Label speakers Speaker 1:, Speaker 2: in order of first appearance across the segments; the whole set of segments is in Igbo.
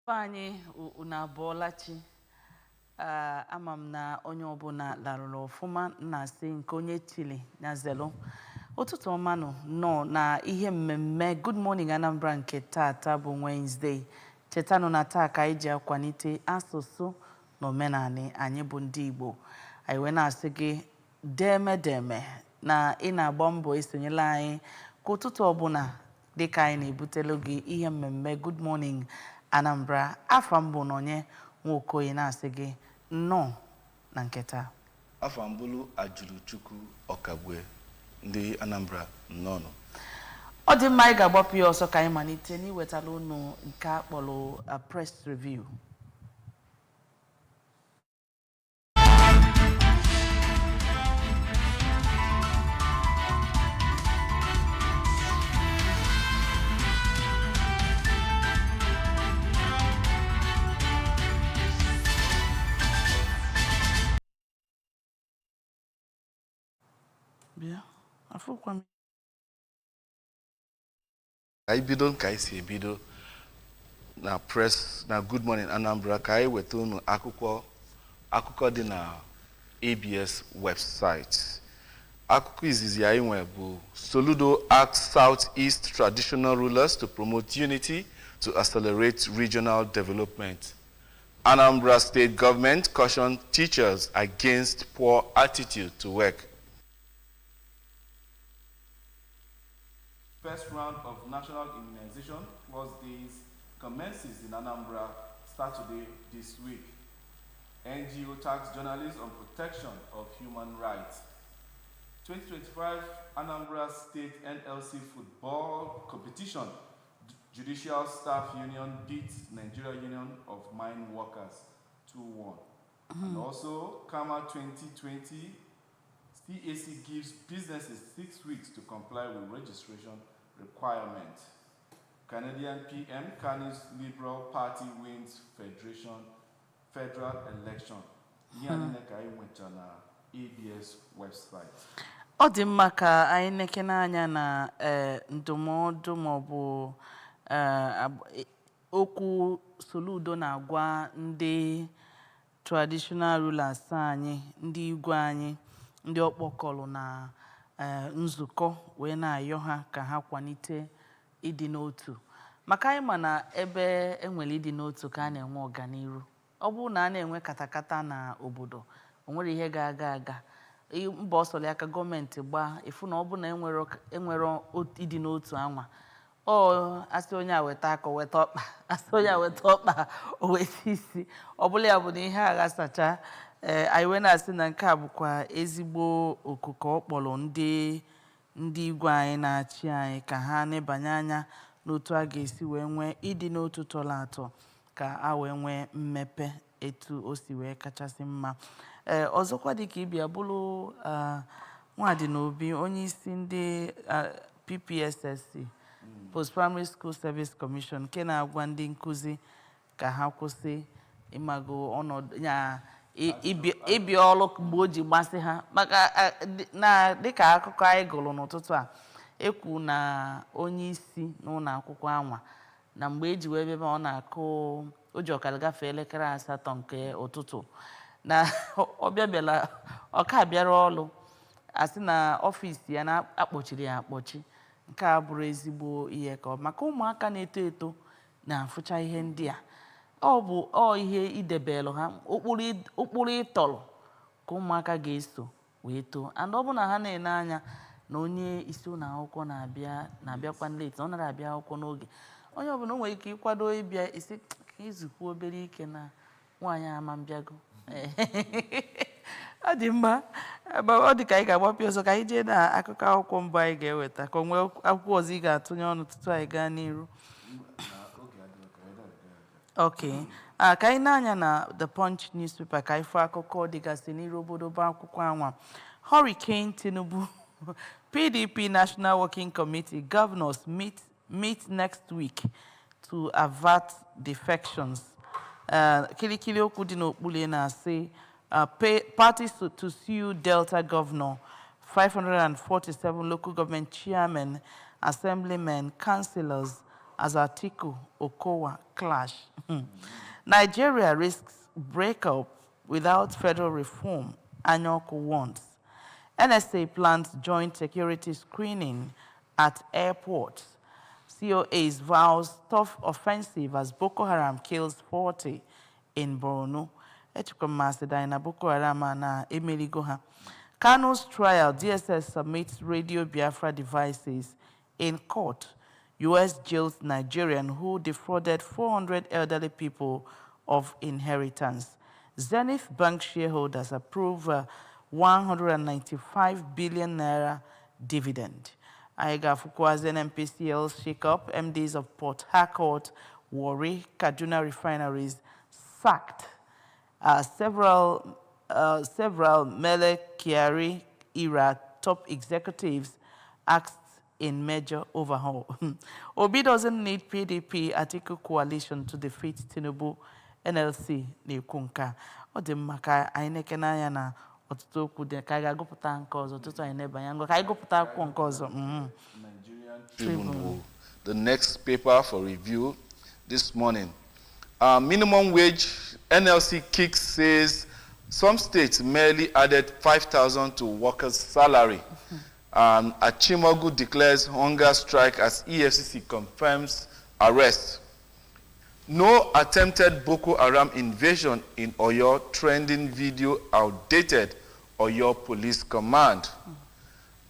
Speaker 1: Anyị una bolachi amam na onye ọbụla larụrụ ọfụma na-asị nke onye Chile na zelo ụtụtụ ọmanụ nọ na ihe mmemme Good Morning Anambra nke tata bụ Wednesday chetanụ na taa ka anyị ji akwanite asụsụ na omenala anyị bụ ndị Igbo anyị wee na-asị gị deme na ị na-agba mbọ esonyela anyị ka ụtụtụ ọbụla dịka anyị na-ebutelu gị ihe mmemme Good Morning Anambra afambụ nọnye nwokoye na-asị gị nnọọ na nketa
Speaker 2: afambulu ajuru chukwu ọkagwe ndị Anambra nnọọ.
Speaker 1: Ọ dị mma anyị ga-agbapụ ya ọsọ ka anyị malite n'iwetala unu nke akpọrọ press review. Bịa, afụkwa m.
Speaker 2: Ka anyị bido ka anyị si ebido na press na Good Morning Anambra ka anyị weta unu akụkọ dị na ABS website. Akụkọ izizi anyị nwe bụ Soludo asks Southeast traditional rulers to promote unity to accelerate regional development. Anambra state government cautioned teachers against poor attitude to work. First round of national immunization plus days commences in Anambra Saturday this week. NGO tax journalists on protection of human rights. 2025 Anambra State NLC football competition. Judicial Staff Union beats Nigeria Union of Mine Workers 2-1. And also, KAMA 2020, CAC gives businesses 6 weeks to comply with registration requirement. Canadian PM, Carney's Liberal Party wins federal election. Na ABS website.
Speaker 1: Ọ dị mma ka anyị nekene anya na ndụmọdụ maọbụ okwu Soludo na-agwa ndị traditional rulers anyị, ndị igwe anyị, ndị ọkpọkọlụ na nzukọ wee na-ayọ ha ka ha kwalite ịdị n'otu maka anyị ma na ebe enwere ịdị n'otu ka a na-enwe ọganiru. Ọ bụrụ na a na-enwe katakata na obodo o nwere ihe ga-aga mba ọsọrọ aka gọọmenti gbaa efu na ọ bụ na enwere ịdị n'otu anwa asị onye a weta aka weta ọkpa asị onye a weta ọkpa o weta isi ọ bụla ya bụ na ihe agha sacha anyị wee na-asị na nke a bụkwa ezigbo okuko ọkpọrọ ndị igwe anyị na-achị anyị ka ha nebanye anya n'otu a ga-esi wee nwee ịdị n'otu tọrọ atọ ka a wee nwee mmepe etu o si wee kachasị mma. Ọzọkwa dịka ịbịa bụrụ Nwadinobi onye isi ndị PPSSC Post Primary School Service Commission nke na-agwa ndị nkụzi ka ha kwụsị ịmago ọnọdụ ya ịbịa ọrụ mgbe o ji gbasị ha maka na dịka akụkọ anyị gụrụ n'ụtụtụ a ekwu na onye isi n'ụlọ akwụkwọ anwa na mgbe eji wee bịaba ọ na-akụ o ji ọkara gafee elekere 8 nke ụtụtụ na ọbịabịala ọka bịara ọrụ asị na ọfịs ya na-akpọchiri ya akpọchi nke a bụrụ ezigbo ihe ka maka ụmụaka na-eto eto na-afụcha ihe ndị a ọ bụ ihe idebelụ ha ụkpụrụ ịtọrọ ka ụmụaka ga-eso wee too and ọ bụ na ha na-ene anya na onye isi ụlọ akwụkwọ na-abịakwa late ọ nara abịa akwụkwọ n'oge onye ọbụla o nwere ike ịkwado ịbịa isi ka izukwu obere ike na nwaanyị ama mbịago ọ dị mma ọ dị ka anyị ga-agbapụ ọzọ ka anyị jee na akụkọ akwụkwọ mbụ anyị ga-eweta ka o nwee akwụkwọ ọzọ ị ga-atụnye ọnụ tutu anyị gaa n'iru. Okay. Ka anyị na-anya na The Punch newspaper ka anyị fụ akụkọ dịgasị n'iru obodo bụ akwụkwọ anwa. Hurricane Tinubu PDP National Working Committee governors meet next week to avert defections. Kilikili okwu dị n'okpuru na-asị parties to sue Delta governor, 547 local government chairmen, assemblymen, councillors, as Atiku Okowa clash. Nigeria risks breakup without federal reform, Anyoko warns. NSA plans joint security screening at airports. COA's vows tough offensive as Boko Haram kills 40 in Borno. Echukwumasida na Boko Haram na emeligo ha. Kanu's trial, DSS submits Radio Biafra devices in court. U.S. jails Nigerian who defrauded 400 elderly people of inheritance. Zenith Bank shareholders approve 195 billion naira dividend. Aiga Fukua's NMPCL shake-up, MDs of Port Harcourt, Warri, Kaduna refineries sacked. Several Mele Kyari era top executives asked in major overhaul. Obi doesn't need PDP Atiku coalition to defeat Tinubu NLC n'Ekunka. Ọ dị mma ka anyị na-eke n'anya na ọtụtụ okwu dị ka anyị ga-agụpụta nke ọzọ ọtụtụ anyị na-ebanye ngwa ka anyị gụpụta akwụkwọ nke ọzọ.
Speaker 2: Nigerian Tribune, the next paper for review this morning. Minimum wage, NLC kicks says some states merely added 5,000 to workers' salary. Achimogu declares hunger strike as EFCC confirms arrest. No attempted Boko Haram invasion in Oyo, trending video outdated Oyo police command.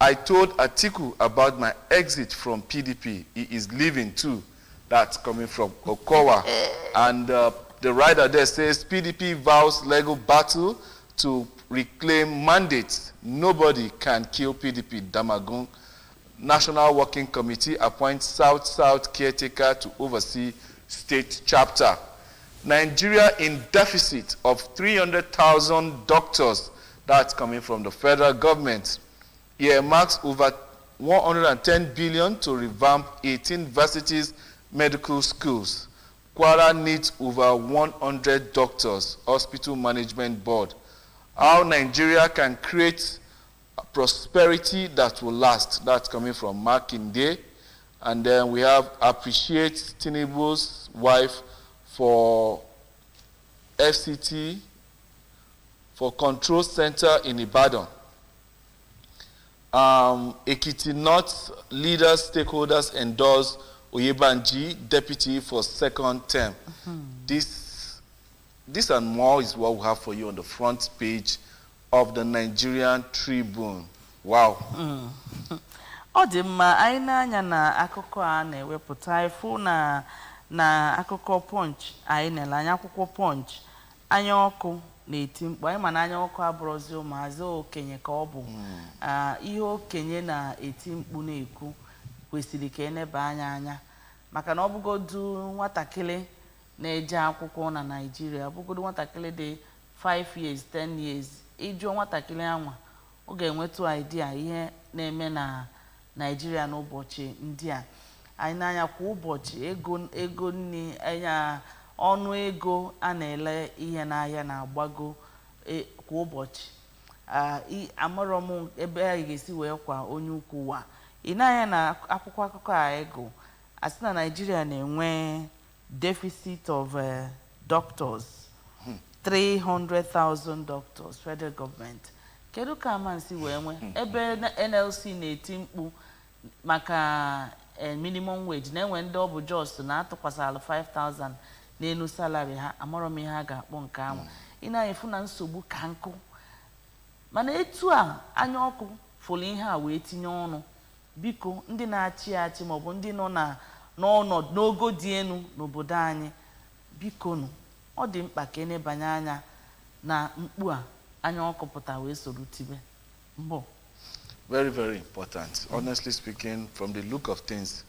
Speaker 2: I told Atiku about my exit from PDP. He is leaving too. That's coming from Okowa. And the writer there says PDP vows legal battle to reclaim mandates. Nobody can kill PDP. Damagun. National Working Committee appoints South-South caretaker to oversee state chapter. Nigeria in deficit of 300,000 doctors. That's coming from the federal government. Earmarks over 110 billion to revamp 18 varsities medical schools. Kwara needs over 100 doctors. Hospital Management Board. How Nigeria can create prosperity that will last. That's coming from Mark Inde. And then we have appreciate Tinubu's wife for FCT, for Control Center in Ibadan. Ekiti North leaders, stakeholders endorse Oyebanji, deputy for second term. This and more is what we have for you on the front page of the Nigerian Tribune. Wow.
Speaker 1: Ọ dị mma anyị na-anya na akụkọ a na-ewepụta ifu na akụkọ Punch anyị na-ele anya akwụkwọ Punch anya ọkụ na-eti mkpu anyị ma na anya ọkụ abụrụzi ụmụazị okenye ka ọ bụ ihe okenye na-eti mkpu na-ekwu kwesịrị ka eneba anya maka na ọ bụgodu nwatakịrị na-eje akwụkwọ na Naịjirịa bụgodu nwatakịrị dị 5 years 10 years ịjụọ nwatakịrị anwa ọ ga-enwetu idea ihe na-eme na Nigeria n'ụbọchị ndị a anyị na-anya kwa ụbọchị ego nni anya ọnụ ego a na-ele ihe n'ahịa na-agbago kwa ụbọchị amarọ m ebe anyị ga-esi wee kwa onye ukwu wa ị na-anya na akwụkwọ akụkọ a ego asị na Nigeria na-enwe deficit of doctors 300,000 doctors federal government kedu ka amansi wee nwe ebe NLC na-eti mkpu maka minimum wage na-enwe ndị ọ bụ just na-atụkwasịrị 5,000 n'elu salary ha amarọ m ihe ha ga-akpọ nke ahụ ị na-efu na nsogbu ka nkụ mana etu a anya ọkụ fụlụ ihe a wee tinye ọnụ biko ndị na-achị achị maọbụ ndị nọ n'ọnọdụ n'ogo dị elu n'obodo anyị biko nụ ọ dị mkpa ka enebanye anya na mkpu a anya ọkụ pụta wee soro tibe mbọ.
Speaker 2: Very, very important. Honestly speaking, from the look of things,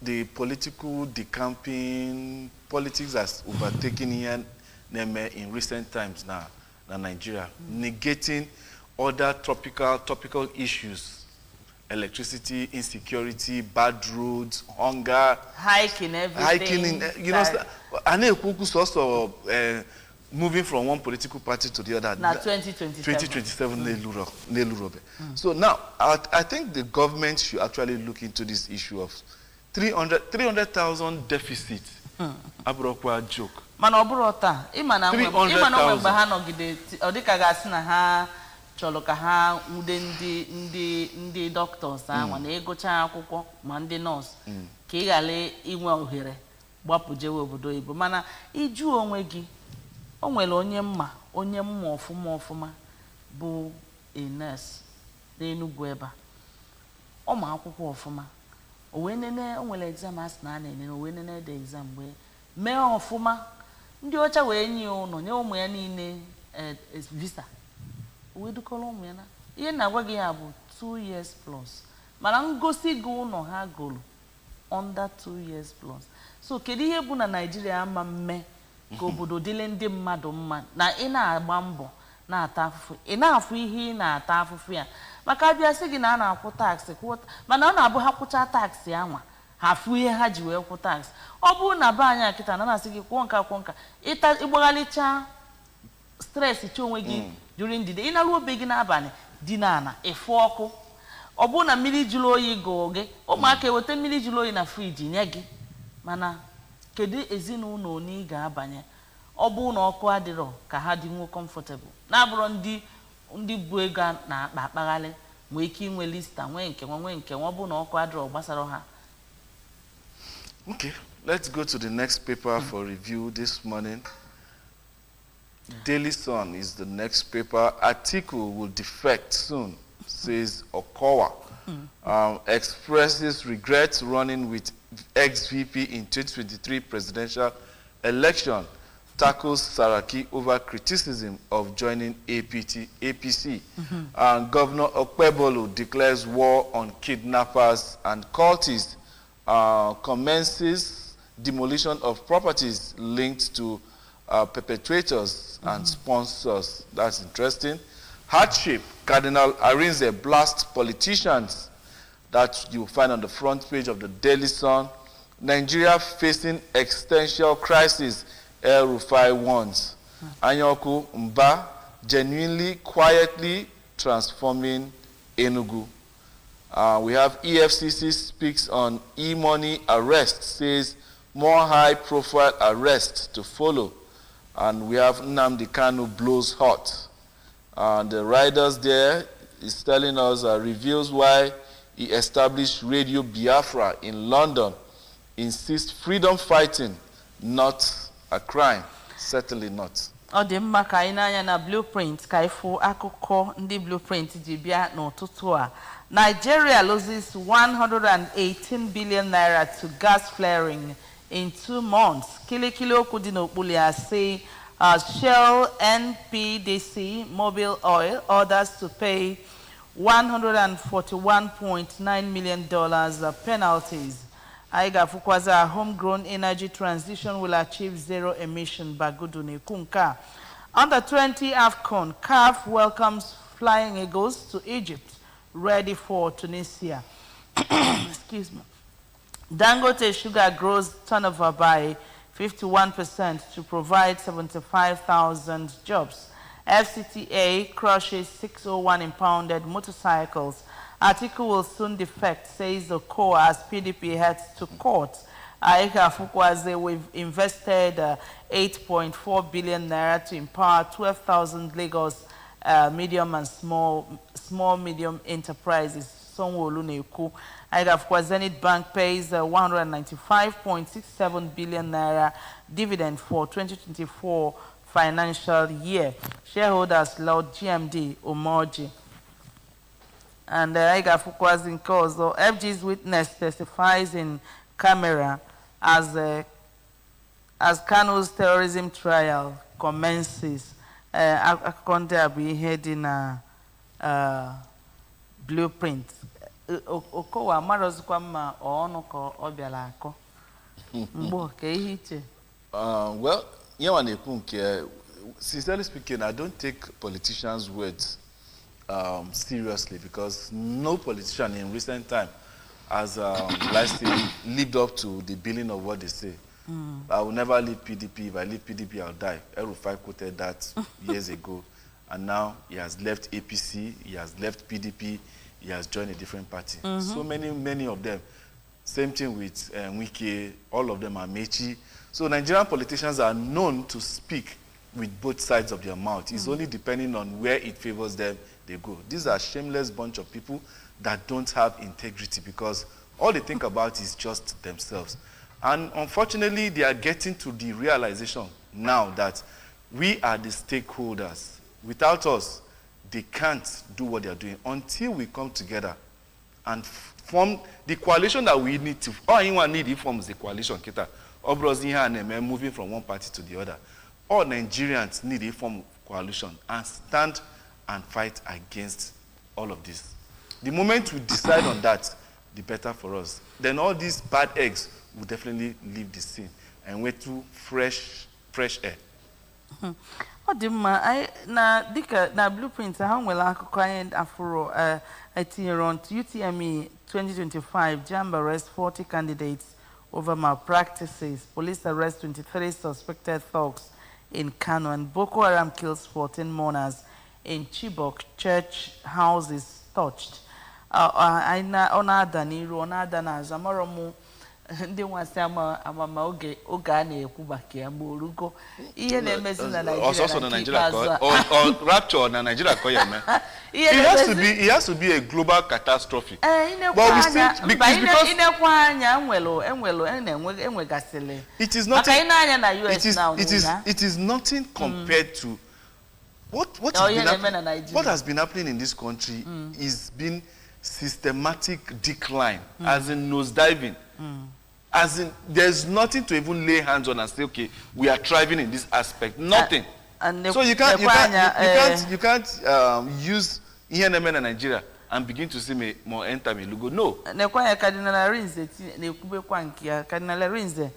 Speaker 2: the political decamping, politics has overtaken here in recent times now in Nigeria, negating other topical issues, electricity, insecurity, bad roads, hunger,
Speaker 1: hiking everything.
Speaker 2: Hiking, you know, I know also
Speaker 3: moving from one political party to the other.
Speaker 1: Na 2027.
Speaker 3: So now, I think the government should actually look into this issue of 300,000 deficit. Abrokwa joke.
Speaker 1: Mana oburo taa, ima na mgbe ha nọgide ọ dịka gasị na ha chọrọ ka ha nwude ndị doctors ahụ na ịgụcha akwụkwọ ma ndị nurse ka ị ghara inwe ohere gbapụ jewe obodo oyibo. Mana iju onwe gị, o nwere onye mma ọfụma bụ a nurse n'Enugu ebe a. Ọ ma akwụkwọ ọfụma. O wee nene, o nwere exam asị na a na-enene, o wee nene the exam wee mee ọfụma. Ndị ọcha wee nye ụlọ, nye ụmụ ya niile visa. O wee dukọrọ ụmụ ya na. Ihe na-agwa gị ya bụ 2 years plus. Mana ngosi gị ụlọ ha gụrụ under 2 years plus. So kedu ihe bụ na Nigeria ama mme ka obodo dịle ndị mmadụ mma na ị na-agba mbọ na-ata afụfụ, ị na-afụ ihe ị na-ata afụfụ ya. Maka abịa sị gị na a na-akwụ taksị, mana ọ na-abụ ha kwụcha taksị anwa ha fụ ihe ha ji wee kwụ taksị. Ọ bụrụ na be anyị akịta na na-asị gị kwụọ nka ịgbaghalịcha stress chi onwe gị during the day, ị na-alụ obe gị n'abalị dị n'ala ịfụ ọkụ. Ọ bụrụ na mmiri jụrụ oyi gụọ gị, ụmụaka eweta mmiri jụrụ oyi na friji nye gị. Mana kedu ezinụlọ na ị ga-abanye ọ bụrụ na ọkụ adịrọ ka ha dị nwo comfortable, na-abụrụ ndị bụ ego na-akpa akpaghalị nwee ike inwe lista nwee nke ọ bụrụ na ọkụ adịrọ gbasara ha.
Speaker 3: Okay, let's go to the next paper for review this morning. Daily Sun is the next paper. Atiku will defect soon, says Okowa. Expresses regrets running with ex-VP in 2023 presidential election. Tackles Saraki over criticism of joining APC. And Governor Okpebholo declares war on kidnappers and cultists. Commences demolition of properties linked to perpetrators and sponsors. That's interesting. Hardship. Cardinal Arinze blasts politicians. That you find on the front page of the Daily Sun. Nigeria facing existential crisis, El Rufai warns. Anyoku Mba genuinely, quietly transforming Enugu. We have EFCC speaks on e-money arrest, says more high-profile arrests to follow. And we have Nnamdi Kanu blows hot. And the riders there is telling us, reveals why he established Radio Biafra in London, insists freedom fighting, not a crime. Certainly not.
Speaker 1: Ọ dị mma ka anyị n'anya na blueprint ka ifo akụkọ ndị blueprint ji bịa n'ụtụtụ a. Nigeria loses 118 billion naira to gas flaring in 2 months. Kilikili okwu dị n'okpuru ya say Shell NPDC Mobil Oil orders to pay $141.9 million penalties. Aiga Fukwaza, homegrown energy transition will achieve zero emission. Bagudu Nekunka. Under 20 AFCON, CAF welcomes Flying Eagles to Egypt, ready for Tunisia. Excuse me. Dangote Sugar grows turnover by 51% to provide 75,000 jobs. FCTA crushes 601 impounded motorcycles. Article will soon defect, says the core as PDP heads to court. Aika Fukwaze, we've invested 8.4 billion naira to empower 12,000 Lagos medium and small medium enterprises. Sonwo Luneku. Aika Fukwaze, Zenith Bank pays 195.67 billion naira dividend for 2024 financial year. Shareholders Lord GMD Omoji. And Aiga Fukwazi in cause. FG's witness testifies in camera as Kanu's terrorism trial commences. Akonde abi heading blueprint. Okowa marozukwa mma onu ko obiala ako. Mbo ke ihiche.
Speaker 3: Well, sincerely speaking, I don't take politicians' words seriously, because no politician in recent time has lived up to the billing of what they say. I will never leave PDP. If I leave PDP, I'll die. El-Rufai quoted that years ago. And now he has left APC, he has left PDP, he has joined a different party. So many of them. Same thing with Wike, all of them are Mechi. So Nigerian politicians are known to speak with both sides of their mouth. It's only depending on where it favors them, they go. These are shameless bunch of people that don't have integrity because all they think about is just themselves. And unfortunately, they are getting to the realization now that we are the stakeholders. Without us, they can't do what they are doing until we come together and form the coalition that we need to. All anyone need to form is the coalition. Moving from one party to the other. All Nigerians need a form of coalition and stand and fight against all of this. The moment we decide on that, the better for us. Then all these bad eggs will definitely leave the scene and wait to fresh air.
Speaker 1: Ọ dị mma na dịka na blueprint ha nwere akụkọ anyị afụrụ etinyere on UTME 2025 JAMB arrest 40 candidates over malpractices. Police arrest 23 suspected thugs in Kano, and Boko Haram kills 14 mourners in Chibok. Church houses touched. Ona-ada n'iru, ona-ada n'azụ. Amara mụ ndị nwasị amama oge a na-ekwu maka ya ma orugo ihe na-emezi na Nigeria
Speaker 3: or rapture na Nigeria ko ya me. It has to be a global catastrophe.
Speaker 1: But we still because inekwa anya enwegasịrị.
Speaker 3: It is not
Speaker 1: na US now.
Speaker 3: It is nothing compared to what has been happening in this country is been systematic decline, as in nosediving. As in, there's nothing to even lay hands on and say, okay, we are thriving in this aspect. Nothing. So you can't use INM in Nigeria and begin to see more enter me logo. No.
Speaker 1: Cardinal Rinze na-ekwubekwa nke ya. Cardinal Rinze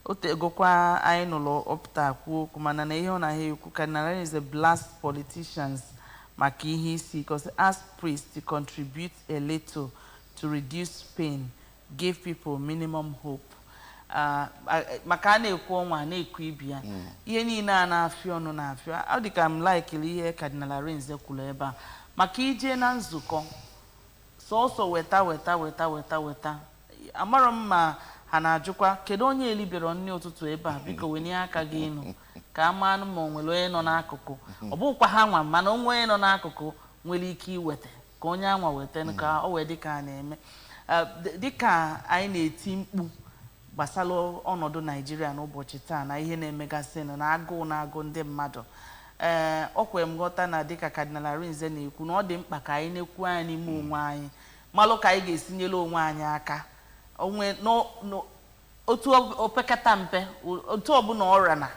Speaker 1: otegokwa anyị nụlọ opta kwuo kumana na ihe ọ na ha ekwu. Cardinal Rinze blast politicians maka ihe isi because ask priests to contribute a little to reduce pain, give people minimum hope. Maka na-ekwu ọnwa na-ekwu ibi ya. Ihe niile a na-afịa ọnụ na-afịa. Ọ dị ka m like ihe Cardinal Rinze kwuru ebe a. Maka ije na nzukọ sọsọ weta. Amara m ma ha na-ajụkwa kedu onye elibere nne ụtụtụ ebe a biko wenye aka gị enu ka amanụ ma o nwere onye nọ n'akụkụ. Ọ bụkwa ha nwa mana onwe onye nọ n'akụkụ nwere ike iweta ka onye anwa weta ka o wee dịka a na-eme. Dịka anyị na-eti mkpu gbasara ọnọdụ Nigeria n'ụbọchị taa na ihe na-emegasị na agụụ ndị mmadụ. Ọ kwere m ghọta na dịka Cardinal Rinze na-ekwu na ọ dị mkpa ka anyị na-ekwu anyị n'ime onwe anyị malụ ka anyị ga-esinyere onwe anyị aka onwe otu opekata mpe otu ọbụla ọra na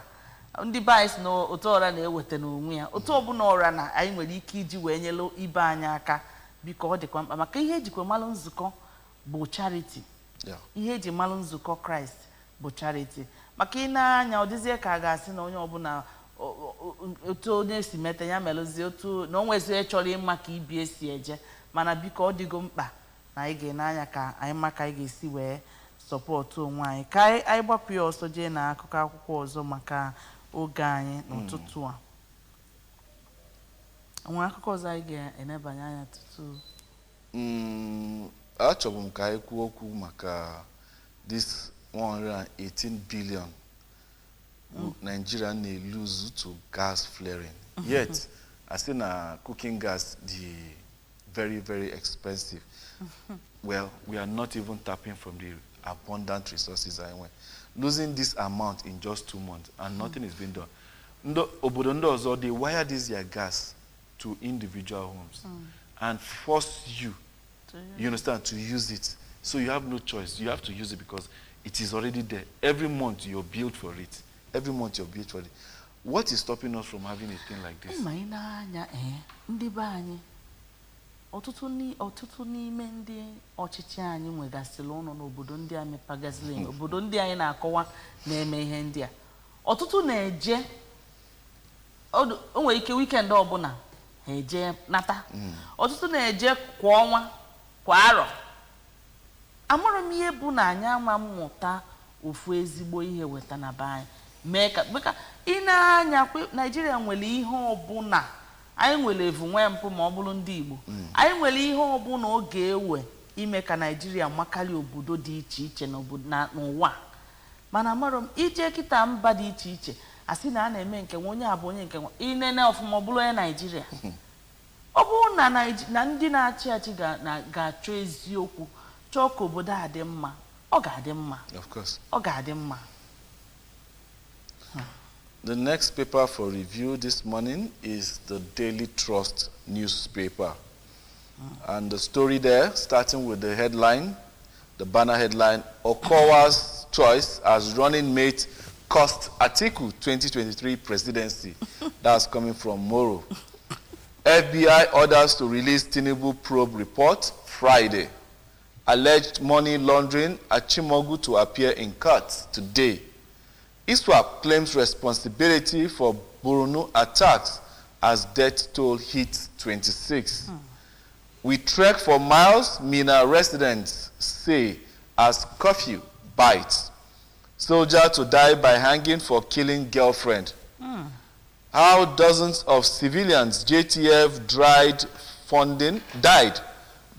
Speaker 1: ndị bais na otu ọra na-eweta n'onwe ya otu ọbụla ọra na anyị nwere ike iji wee nyere ibe anyị aka biko ọ dịkwa mkpa maka ihe ejikwa malụ nzukọ bụ charity. Ihe eji malụ nzukọ Kraịst bụ charity. Maka ị na-anya ọ dịzie ka a ga-asị na onye ọbụla otu onye si mete ya melụzie otu na o nwezie chọrọ ịma ka ibi esi eje mana biko ọ dịgo mkpa na anyị ga-enanya ka anyị maka anyị ga-esi wee sọpọtụ onwe anyị ka anyị gbapụ ya ọsọ jee na akụkọ akwụkwọ ọzọ maka oge anyị n'ụtụtụ a. Nwa akụkọ ọzọ anyị ga-enebanye anya tutu
Speaker 3: achọbụ m ka anyị kwuo okwu maka this 118 billion Nigeria na-lose to gas flaring. Yet, I say na cooking gas the very, very expensive. Well, we are not even tapping from the abundant resources anyway. Losing this amount in just 2 months and nothing is being done. Obodo ndị ọzọ, they wire this their gas to individual homes and force you, you understand, to use it. So you have no choice. You have to use it because it is already there. Every month you're billed for it. Every month you're billed for it. What is stopping us from having a thing like this?
Speaker 1: Ndị be anyị ọtụtụ n'ime ndị ọchịchị anyị nwegasịrị ụnọ n'obodo ndị a mepagazili obodo ndị anyị na-akọwa na-eme ihe ndị a ọtụtụ na-eje o nwere ike weekend ọbụla ha eje nata ọtụtụ na-eje kwa ọnwa kwa arọ. Amara m ihe bụ na anyị ama mmụta ofu ezigbo ihe weta na bai mee ka ina-anya Nigeria nwere ihe ọbụla anyị nwere evu nwe mpụ ma ọ bụrụ ndị Igbo anyị nwere ihe ọbụla ọ ga-ewe ime ka Nigeria makali obodo dị iche iche n'ụwa mana amarom ije kịta mba dị iche iche asị na a na-eme nke onye abụ onye nke inene ọfụma ọ bụrụ onye Nigeria ọ bụrụ na ndị na-achị achị ga-achọ eziokwu chọọ ka obodo a dị mma ọ ga-adị mma
Speaker 3: Of course.
Speaker 1: ọ ga-adị mma.
Speaker 3: The next paper for review this morning is the Daily Trust newspaper. And the story there, starting with the headline, the banner headline, Okowa's choice as running mate cost Atiku 2023 presidency. That's coming from Moro. FBI orders to release Tinubu probe report Friday. Alleged money laundering, Achimogu to appear in court today. ISWAP claims responsibility for Borno attacks as death toll hits 26. We trek for miles, Mina residents say, as curfew bites. Soldier to die by hanging for killing girlfriend. How dozens of civilians, JTF died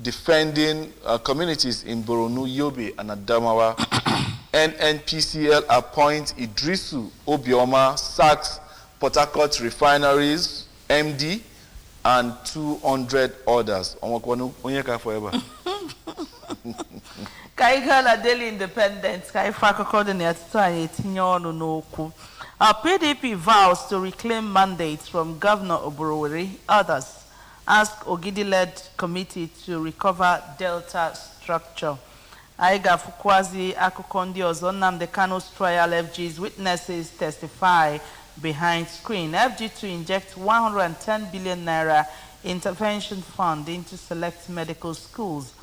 Speaker 3: defending communities in Borno, Yobe, and Adamawa. NNPCL appoints Idrisu Obioma, sacks Port Harcourt refineries, MD, and 200 others. Forever.
Speaker 1: Kaigala Daily Independent, Kaifaka coordinator, Our PDP vows to reclaim mandates from Governor Oborowere. Others ask Ogidi-led committee to recover Delta structure. Aiga Fukwazi Akukondi Ozonam, the Kano's trial, FG's witnesses testify behind screen. FG to inject 110 billion naira intervention fund into select medical schools.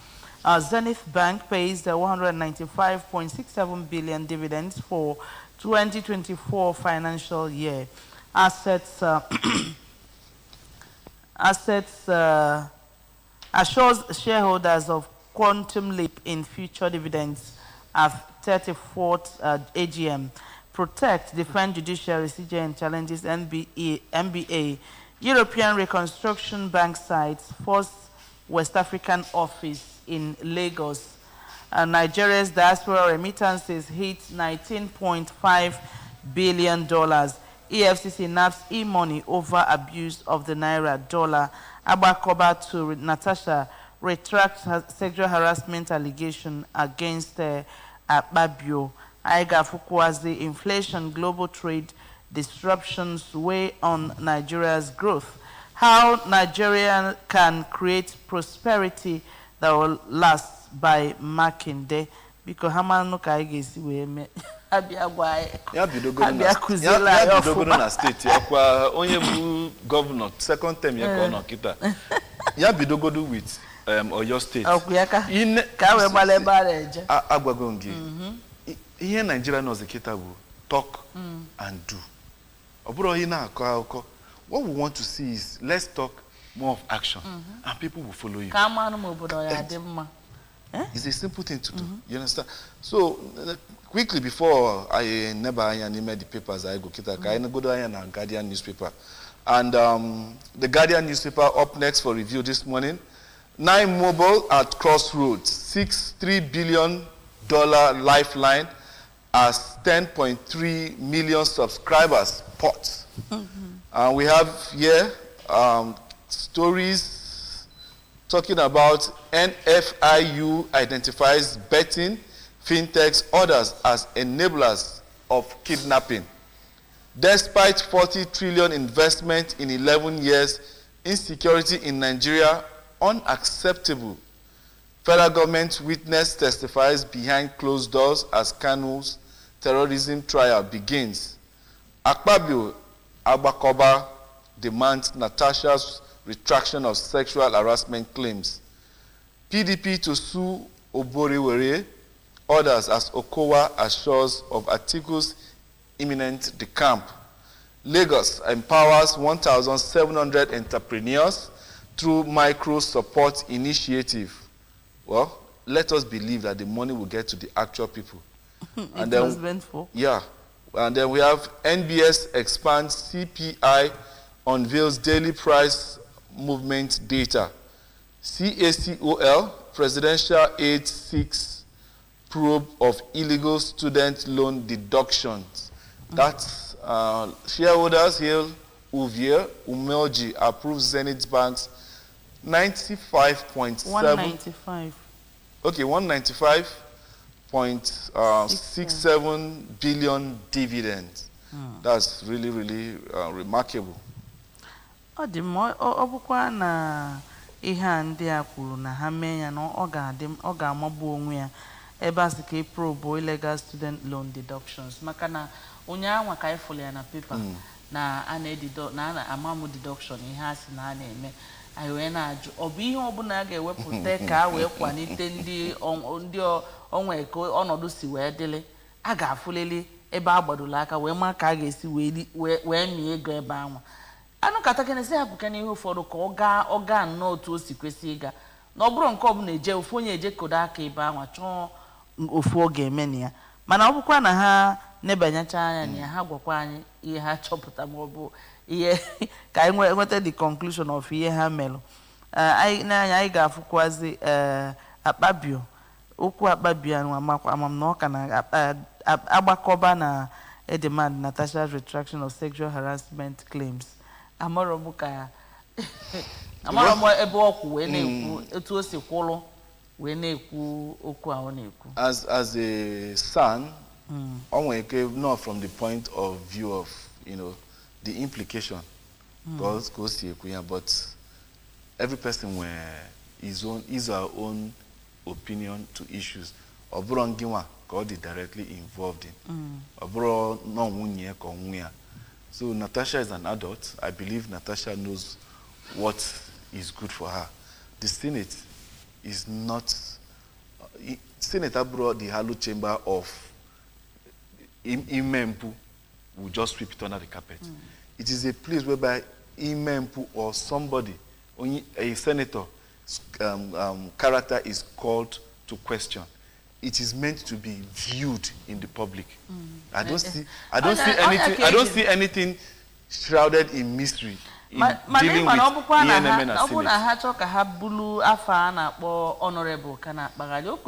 Speaker 1: Zenith Bank pays the 195.67 billion dividends for 2024 financial year. Assets assures shareholders of quantum leap in future dividends at 34th AGM. Protect, defend judiciary, CJN challenges MBA. European Reconstruction Bank sites, first West African office in Lagos. Nigeria's diaspora remittances hit $19.5 billion. EFCC naps e-money over abuse of the Naira dollar. Abakoba to Natasha retracts her sexual harassment allegation against Babio. Aiga Fukwazi, inflation, global trade disruptions weigh on Nigeria's growth. How Nigeria can create prosperity that will last by Makinde. Because Hamano Kaigesi we met.
Speaker 3: Ya bidogo na state yakwa onye bu governor second term yako na kita. Ya bidogo with Oyo state.
Speaker 1: In ka we baleba reje.
Speaker 3: Agwagongi. Ihe Nigeria knows the kita bu talk and do. Oburo hina akọ. What we want to see is let's talk more of action and people will follow you. It's a simple thing to do. You understand? So quickly before I never made the papers, I go kita. I go to a Guardian newspaper, and the Guardian newspaper up next for review this morning. 9 Mobile at Crossroads, $3 billion lifeline as 10.3 million subscribers port. And we have here stories talking about NFIU identifies betting, fintechs, others as enablers of kidnapping. Despite 40 trillion investment in 11 years, insecurity in Nigeria unacceptable. Federal government witness testifies behind closed doors as Kanu's terrorism trial begins. Akpabio Abakoba demands Natasha's retraction of sexual harassment claims. PDP to sue Oborowere, others as Okowa assures of Atiku's imminent decamp. Lagos empowers 1,700 entrepreneurs through micro support initiative. Well, let us believe that the money will get to the actual people.
Speaker 1: It was meant for.
Speaker 3: Yeah. And then we have NBS expands CPI, unveils daily price movement data. CACOL, Presidential Aid 6 probe of illegal student loan deductions. That's shareholders Hill, Uvier, Umelji approves Zenith Bank's 95.7.
Speaker 1: 195.
Speaker 3: Okay, 195.67 billion dividends. That's really, really remarkable.
Speaker 1: Ọ dị mma ọ bụkwa na ihe a ndị a kwuru na ha mee ya na ọ ga-amagbu onwe ya ebe a sị ka probe illegal student loan deductions maka na ụnyaahụ ka ifụlụ ya na paper na a na-amamu deduction ihe a sị na a na-eme anyị wee na-ajụ ọ bụ ihe ọbụla a ga-ewepụta ka a wee kwalite ndị onwe ka ọnọdụ si wee dịlị a ga-afụlili ebe a gbadola aka wee ma ka a ga-esi wee mie ego ebe anwa anụ katakene si hapụka n'ihe ụfọdụ ka ọ gaa nnọọ otu o si kwesị ịga na ọ bụrụ nke ọbụla eje ofu onye eje kodo aka ebe anwa chọọ ofu ọ ga-eme na ya mana ọ bụkwa na ha nebanyecha anya na ya ha gwakwa anyị ihe ha chọpụta ma ọ bụ ihe ka anyị nweta the conclusion of ihe ha melụ anyị ga-afụkwazi akpabio okwu akpabio amam na ọ ka na agbakọba na demand Natasha's retraction of sexual harassment claims amara m ebe ọkwụ wee na-ekwu etu o si kwụlụ wee na-ekwu okwu ahụ na-ekwu
Speaker 3: as a son not from the point of view of the implication because but every person his or own opinion to issues oburo ngiwa ka directly involved in oburo no nwunye ka onwe. So Natasha is an adult. I believe Natasha knows what is good for her. The Senate is not Senate abroad the Halo chamber of Imempu will just sweep it under the carpet. It is a place whereby Imempu or somebody, a senator, character is called to question. It is meant to be viewed in the public. I don't see anything shrouded in mystery in dealing with ENM and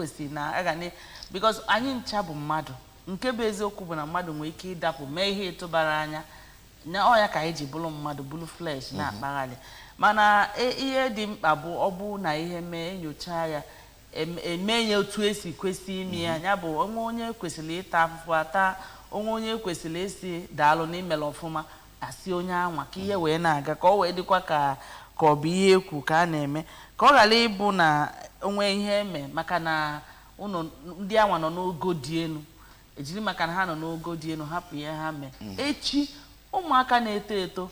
Speaker 1: Senate. Because anyị ncha bụ mmadụ nke bụ eziokwu bụ na mmadụ nwere ike ịdapụ mee ihe ịtụbara anya na ọ ya ka anyị ji bụrụ mmadụ bụrụ flesh na akpaghalị mana ihe dị mkpa bụ ọ bụ na ihe mee nyocha ya emenye otu esi kwesị ime ya ya bụ onye kwesịrị ịta afụfụ ata onye kwesịrị esi daalụ n'imele ọfụma asị onye anwa ka ihe wee na-aga ka ọ wee dịkwa ka ọ bụ ihe ekwu ka a na-eme ka ọ ghara ịbụ na onwe ihe eme maka na ndị anwa nọ n'ogo dị elu ejiri maka na ha nọ n'ogo dị elu hapụ ihe ha mee echi ụmụaka na-eto eto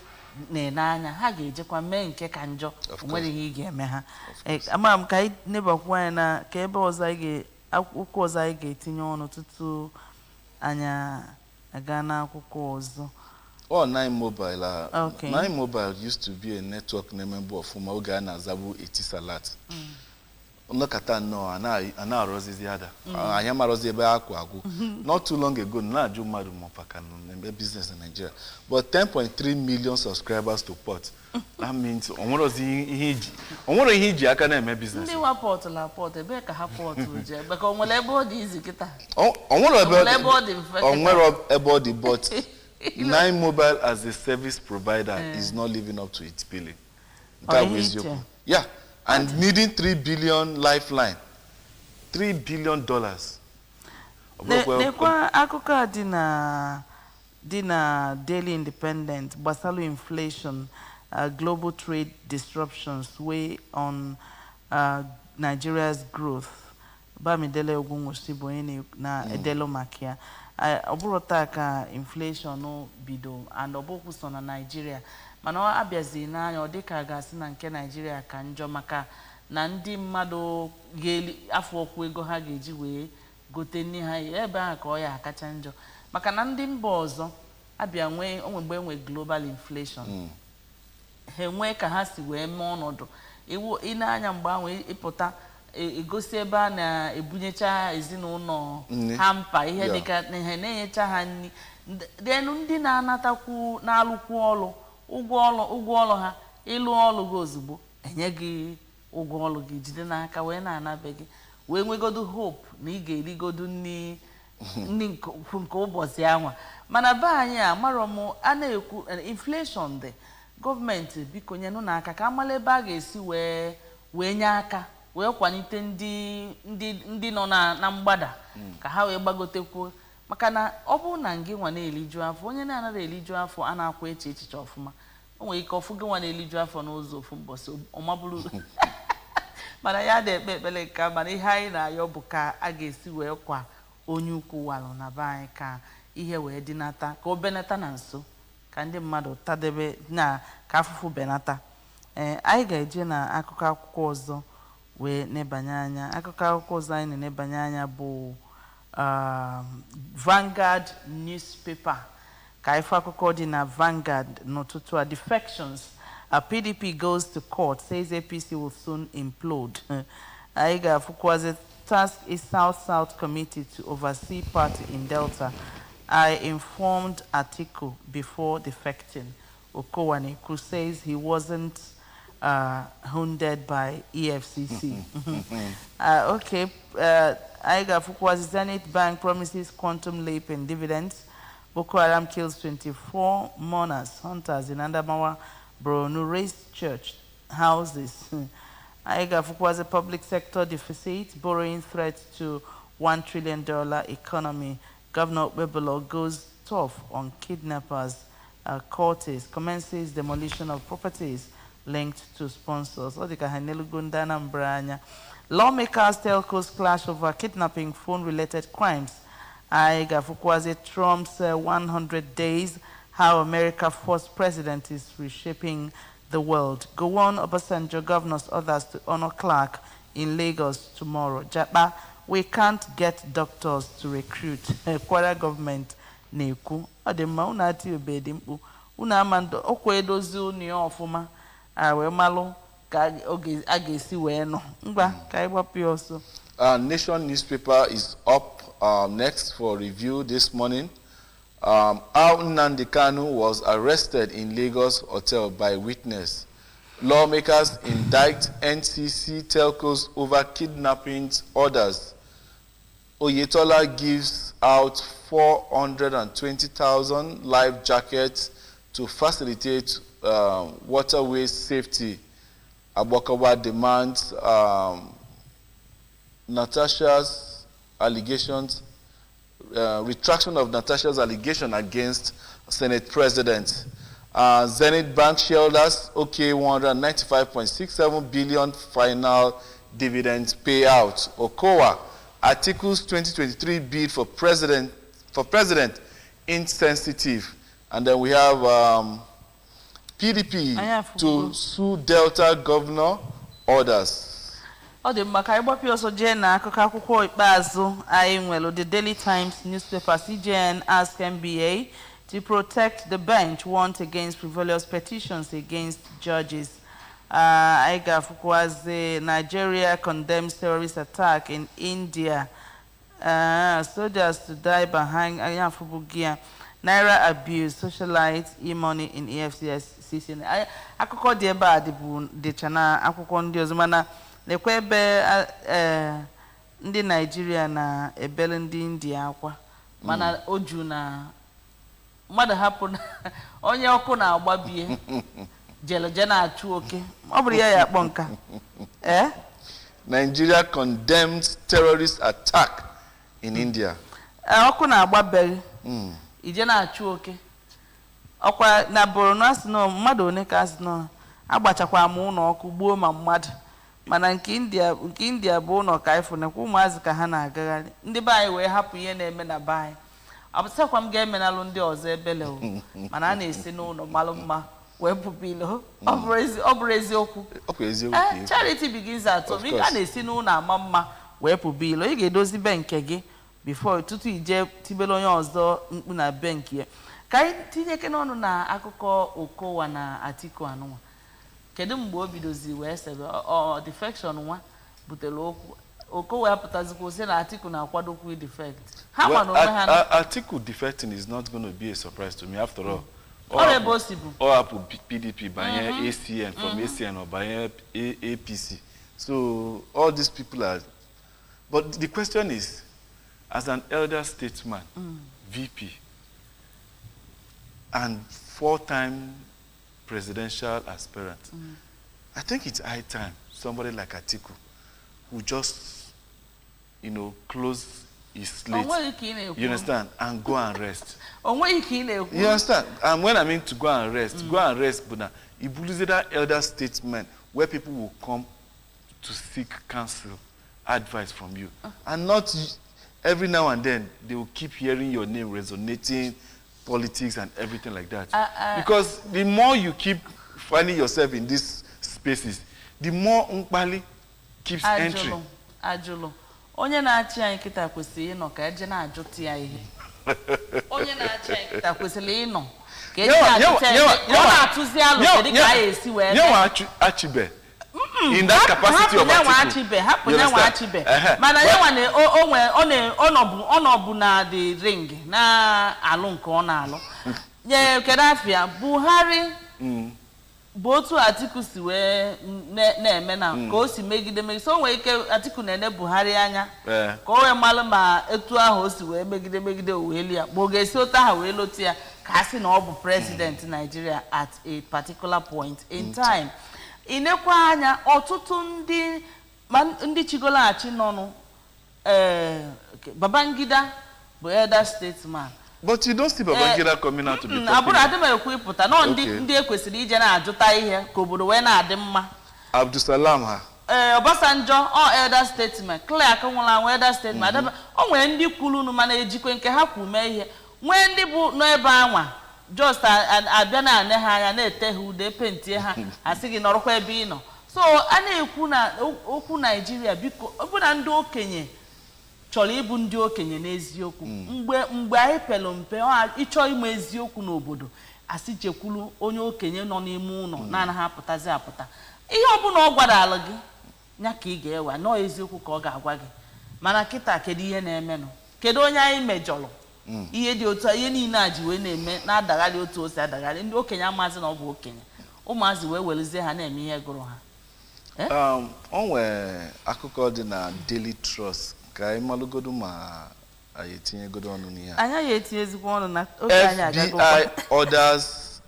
Speaker 1: na-ene anya ha ga-ejekwa mee nke ka njọ nwere ihe ị ga-eme ha ama m ka anyị nebakwu anya na ka ebe ọzọ akwụkwọ ọzọ anyị ga-etinye ọnụ tutu anya aga n'akwụkwọ ọzọ.
Speaker 3: Nine Mobile. Okay. Nine Mobile used to be a network member of oge a na-azabu Etisalat. Nlọkata nnọọ a na-arụzizi ada anyị amarozi ebe akwa agwụ not too long ago na-ajụ mmadụ maka na business in Nigeria but 10.3 million subscribers to port. That means onwere ihe iji aka na-eme business.
Speaker 1: Ndị wa port la port ebe ka ha port uje beka onwere ebe ọ dị izi kịta.
Speaker 3: Onwere ebe ọ dị but Nine Mobile as a service provider is not living up to its billing. Yeah. And needing $3 billion lifeline, $3 billion.
Speaker 1: Nekwa akụkọ dị na Daily Independent gbasara inflation, global trade disruptions weigh on Nigeria's growth. Bamidele Ogunwusi bụ onye na edelo maka ya. Ọ bụrụ taa ka inflation bido and ọ bụkwa so na Nigeria. Mana ọ abịazi n'anya ọ dịka gasị na nke Nigeria ka njọ maka na ndị mmadụ afọ okwu ego ha ga-eji wee gote nri ha ebe ahụ ka ọ ya akacha njọ maka na ndị mba ọzọ abịa mgbe enwe global inflation ha enwee ka ha si wee mee ọnọdụ ị na-anya mgbe ahụ ịpụta egosi ebe a na-ebunyecha ezinụlọ ha mpa ihe dịka na-enyecha ha nri denu ndị na-anatakwu na-alụkwu ọlụ ụgwọ ọlụ ha ịlụ ọlụ gị ozugbo enye gị ụgwọ ọlụ gị jide n'aka wee na-anabe gị wee nwegodu hope na ị ga-erigodu nri nke ụbọchị anwa mana be anyị a marọ m a na-ekwu inflation dị gọọmenti biko nyenụ n'aka ka amala ebe a ga-esi wee nye aka wee kwalite ndị nọ na mgbada ka ha wee gbagotekwuo maka na ọ bụrụ na gị nwa na-eliju afọ onye na-anaghị eliju afọ a na-akwa echiche ọfụma o nwere ike ọfụ gị nwa na-eliju afọ n'ụzọ ofu mbọsị ọmabụrụ mana ya dị ekpe ekpere ka mana ihe anyị na-ayọ bụ ka a ga-esi wee kwa onye ukwu walụ na be anyị ka ihe wee dịnata ka o benata na nso ka ndị mmadụ tadebe na ka afụfụ benata anyị ga-eje na akụkọ akwụkwọ ọzọ wee nebanye anya akụkọ akwụkwọ ọzọ anyị na-enebanye anya bụ Vanguard newspaper ka ife akụkọ dị na Vanguard n'ụtụtụ a defections PDP goes to court says APC will soon implode. Anyị ga-afụkwazi task is South committee to oversee party in Delta. I informed Atiku before defecting. Okowaneku says he wasn't hounded by EFCC. Okay. I got Zenith Bank promises quantum leap in dividends. Boko Haram kills 24 mourners, hunters in Anambra, Borno raised church houses. I got public sector deficit, borrowing threat to $1 trillion economy. Governor Bebelo goes tough on kidnappers. Cortes commences demolition of properties linked to sponsors. Lawmakers telcos clash over kidnapping phone-related crimes. I got Trump's 100 days, how America's first president is reshaping the world. Gowon, Obasanjo, governors, others to honor Clark in Lagos tomorrow. Japa, we can't get doctors to recruit. Kwara government neku. Adema unati obedimpu. Una amando okwe dozi uni ofuma. We malu ka agesi we no. Ngba ka iwapi also.
Speaker 3: Nation newspaper is up next for review this morning. Nnamdi Kanu was arrested in Lagos hotel by witness. Lawmakers indict NCC telcos over kidnapping orders. Oyetola gives out 420,000 life jackets to facilitate waterway safety. Abokawa demands Natasha's allegations, retraction of Natasha's allegation against Senate President. Zenith Bank shareholders, okay, 195.67 billion final dividend payout. Okowa, Articles 2023 bid for president insensitive. And then we have PDP to sue Delta governor orders.
Speaker 1: Ọ dị mma ka anyị gbapụ ọsọ jee na akụkọ akwụkwọ ikpeazụ anyị nwere the Daily Times newspaper. CJN asked NBA to protect the bench warned against frivolous petitions against judges. Anyị ga-afụkwazi Nigeria condemns terrorist attack in India. Soldiers to die behind Ayafubugia. Naira abuse, socialites, e-money in EFCC. Akụkọ dị ebe a dịcha na akwụkwọ ndị ọzọ mana lekwa ebe ndị Nigeria na ebele ndị India akwa mana oju na mmadụ hapụ onye ọkụ na-agbabie jeleje na-achụ oke ọ bụrụ ya akpọ nka.
Speaker 3: Nigeria condemns terrorist attack in India.
Speaker 1: Ọkụ na-agbabeghị ije na-achụ oke ọkwa na Borno asị nọ mmadụ one ka asị nọ agbachakwa m ụlọ ọkụ gbuo ma mmadụ mana nke India bụ ụlọ ka ifụ nekwa ụmụazị ka ha na-agagharị ndị be anyị wee hapụ ihe na-eme na be anyị abụsakwa m ga-emenalụ ndị ọzọ ebele o mana a na-esi n'ụlọ malụ mma wee pụpụ ilo ọ bụrụ eziokwu. Charity begins at home. Ị na-esi n'ụlọ ama mma wee pụpụ ilo ị ga-edozi be nke gị before tutu ije tibele onye ọzọ mkpu na be nke ya. Ka anyị tinyeke n'ọnụ na akụkọ Okowa na Atiku anụnwa kedu mgbe o bidozi wee sebe defection nwa butere okwu oko wee pụtazikwa sị na Atiku na-akwadokwu defect ha ma na onwe ha
Speaker 3: Atiku defecting is not going to be a surprise to me after all.
Speaker 1: Or
Speaker 3: up PDP banye ACN from ACN or banye APC. So all these people are, but the question is, as an elder statesman, VP, and 4-time presidential aspirant, I think it's high time somebody like Atiku who just, close his slate, you understand, and go and rest. You understand? And when I mean to go and rest, but now, it believes that elder statesman where people will come to seek counsel, advice from you, and not every now and then they will keep hearing your name resonating, politics and everything like that. Because the more you keep finding yourself in these spaces, the more Unkpali keeps entering.
Speaker 1: Onye na-achị anyị kịta kwesịrị ịnọ ka eje na-ajụta ya ihe. Onye na-achị anyị kịta kwesịrị ịnọ ka eje na-ajụta ya ihe. Ọ na-atụzi alụ kedu ka anyị esi wee mee.
Speaker 3: Achibe. In that capacity of Atiku.
Speaker 1: Hapụ nyanwa Achibe. Mana yanwa ọ nọbụ na the ring na-alụ nke ọ na-alụ. Kedu afịa Buhari bụ otu Atiku si wee na-eme na ka o si megide so nwere ike Atiku na-ene Buhari anya ka o wee malụ ma etu ahụ o si wee megide oweli ya ma ọ ga-esi otu ha wee lotu ya ka a sị na ọ bụ president Nigeria at a particular point in time. Inekwa anya ọtụtụ ndị chigolachi nọnụ Babangida bụ elder statesman.
Speaker 3: But you don't see Babangida coming out to be talking.
Speaker 1: Abụrụ adị m ekwu ịpụta nọ ndị ekwesịrị ije na-ajụta ihe ka obodo wee na-adị mma.
Speaker 3: Abdusalam ha.
Speaker 1: Obasanjo elder statesman, Clark nwụrụ anwụ elder statesman. O nwere ndị kwuru mana ejikwe nke ha kwu mee ihe. Nwee ndị bụ n'ebe anwa just abịa na-ane ha anya na-ete ha ude pentie ha asị gị nọrọkwa ebe ị nọ. So a na-ekwu na okwu Naijiria biko ọ bụ na ndị okenye chọrọ ịbụ ndị okenye n'eziokwu mgbe anyị pelu mpe ịchọ ime eziokwu n'obodo asị jekwuru onye okenye nọ n'ime ụlọ na-anaghị apụtazi apụta ihe ọbụla ọ gwara ala gị nya ka ị ga-ewe nọọ eziokwu ka ọ ga-agwa gị mana kịta kedu ihe na-emenụ kedu onye anyị mejọrọ ihe dị otu ihe niile a ji wee na-eme na-adagharị otu o si adagharị ndị okenye amazi na ọ bụ okenye ụmụazị wee welizie ha na-eme ihe gụrụ ha.
Speaker 3: O nwere akụkọ dị na Daily Trust ka anyị malụgodo ma anyị etinyegodo ọnụ n'ihe a.
Speaker 1: Anyị etinyezikwa ọnụ na oge anyị agago.
Speaker 3: FBI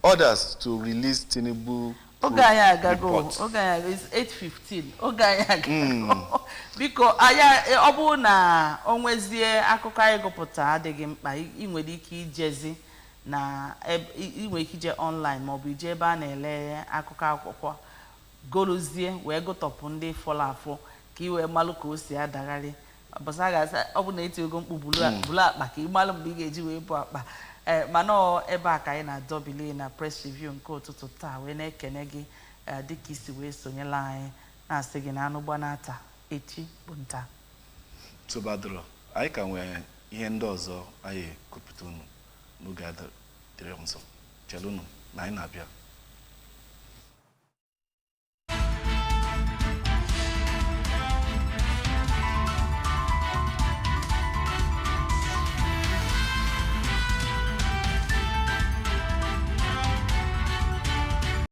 Speaker 3: orders to release Tinubu.
Speaker 1: Oge anyị agago. Oge anyị is 8:15. Oge anyị agago. Biko ọ bụrụ na o nwezie akụkọ anyị gụpụta adịghị mkpa ị nwere ike ijezi na ị nwere ike ije online maọbụ ije ebe a na-ele akụkọ akwụkwọ gorozie wee gụtọpụ ndị fọrọ afọ ka ị wee malụ ka o si adagharị. Ọ bụ na eti ego mkpu bulu akpa ka ị malụ mgbe ị ga-eji wee bụ akpa. Mana ebe a ka anyị na-adọbili na press review nke ụtụtụ taa wee na-ekene gị dịka isi wee sonyela anyị na-asị gị na anụ gbanata echi bụ nta.
Speaker 3: Tụbadoro anyị ka nwere ihe ndị ọzọ anyị kwupụta unu n'oge adịrị nso chelụnụ na anyị na-abịa.